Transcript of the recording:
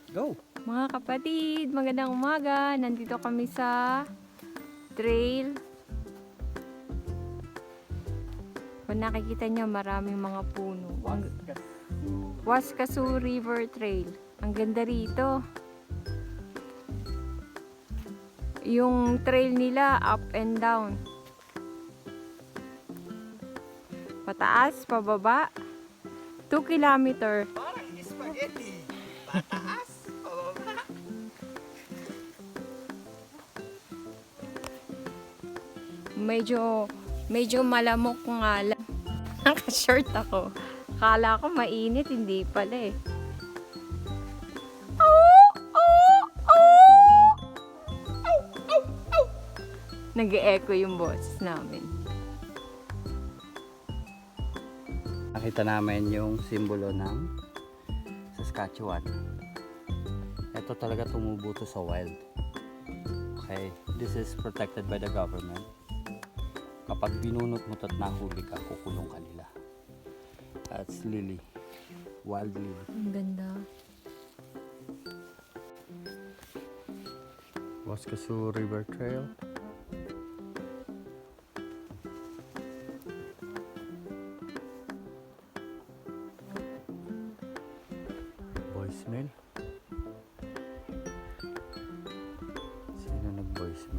Go! Mga kapatid, magandang umaga. Nandito kami sa trail. Kung nakikita nyo, maraming mga puno. Waskasu River Trail. Ang ganda rito. Yung trail nila, up and down. Pataas, pababa. 2 kilometer. Parang spaghetti. Pataas. Pababa. Medyo malamok nga lang. Naka-short ako. Akala ko mainit, hindi pala eh. Nag-e-echo yung boses namin. Nakita namin yung simbolo ng Saskatchewan. Ito talaga tumubo to sa wild. Okay, this is protected by the government. Kapag binunot mo at nahuli ka, kukulong ka nila. That's lily. Wild lily. Ang ganda. Waskasu River Trail. Voicemail. Sino nag-voicemail?